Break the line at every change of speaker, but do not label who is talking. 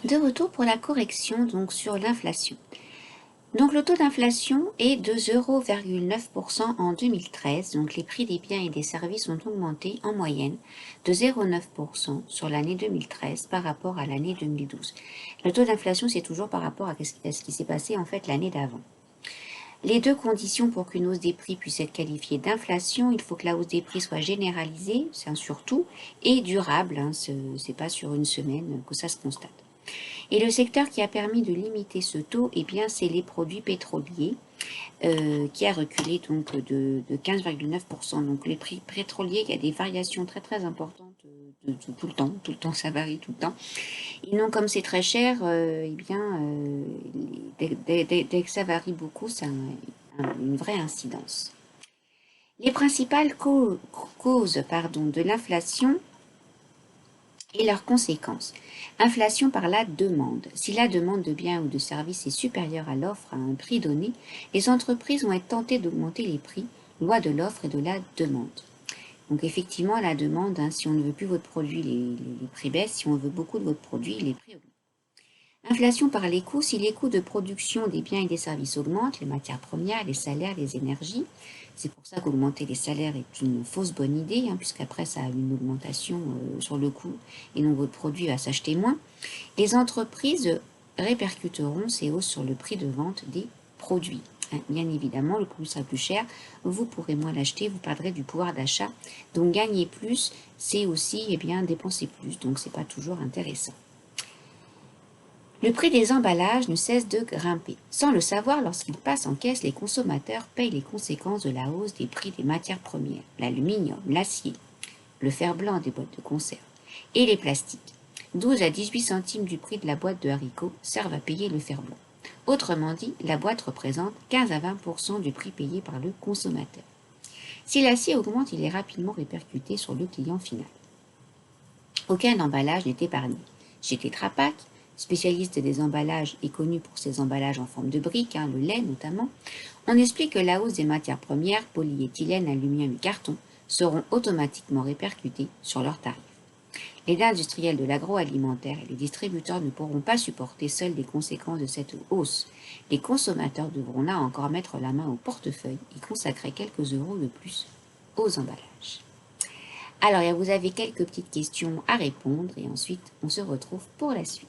De retour pour la correction donc sur l'inflation. Donc le taux d'inflation est de 0,9% en 2013, donc les prix des biens et des services ont augmenté en moyenne de 0,9% sur l'année 2013 par rapport à l'année 2012. Le taux d'inflation, c'est toujours par rapport à ce qui s'est passé en fait l'année d'avant. Les deux conditions pour qu'une hausse des prix puisse être qualifiée d'inflation, il faut que la hausse des prix soit généralisée, c'est un surtout, et durable, c'est pas sur une semaine que ça se constate. Et le secteur qui a permis de limiter ce taux, eh bien, c'est les produits pétroliers, qui a reculé donc de 15,9%. Donc les prix pétroliers, il y a des variations très très importantes tout le temps, ça varie tout le temps. Et non, comme c'est très cher, eh bien, dès que ça varie beaucoup, ça a une vraie incidence. Les principales causes de l'inflation et leurs conséquences. Inflation par la demande. Si la demande de biens ou de services est supérieure à l'offre à un prix donné, les entreprises vont être tentées d'augmenter les prix, loi de l'offre et de la demande. Donc effectivement, la demande, si on ne veut plus votre produit, les prix baissent. Si on veut beaucoup de votre produit, les prix augmentent. Inflation par les coûts. Si les coûts de production des biens et des services augmentent, les matières premières, les salaires, les énergies, c'est pour ça qu'augmenter les salaires est une fausse bonne idée, puisqu'après ça a une augmentation sur le coût et donc votre produit va s'acheter moins. Les entreprises répercuteront ces hausses sur le prix de vente des produits. Bien évidemment, le produit sera plus cher, vous pourrez moins l'acheter, vous perdrez du pouvoir d'achat. Donc gagner plus, c'est aussi dépenser plus, donc c'est pas toujours intéressant. Le prix des emballages ne cesse de grimper. Sans le savoir, lorsqu'ils passent en caisse, les consommateurs payent les conséquences de la hausse des prix des matières premières, l'aluminium, l'acier, le fer blanc des boîtes de conserve et les plastiques. 12 à 18 centimes du prix de la boîte de haricots servent à payer le fer blanc. Autrement dit, la boîte représente 15 à 20% du prix payé par le consommateur. Si l'acier augmente, il est rapidement répercuté sur le client final. Aucun emballage n'est épargné. Chez Tetra Pak, spécialiste des emballages et connu pour ses emballages en forme de briques, le lait notamment, on explique que la hausse des matières premières, polyéthylène, aluminium et carton, seront automatiquement répercutées sur leurs tarifs. Les industriels de l'agroalimentaire et les distributeurs ne pourront pas supporter seuls les conséquences de cette hausse. Les consommateurs devront là encore mettre la main au portefeuille et consacrer quelques euros de plus aux emballages. Alors, vous avez quelques petites questions à répondre et ensuite on se retrouve pour la suite.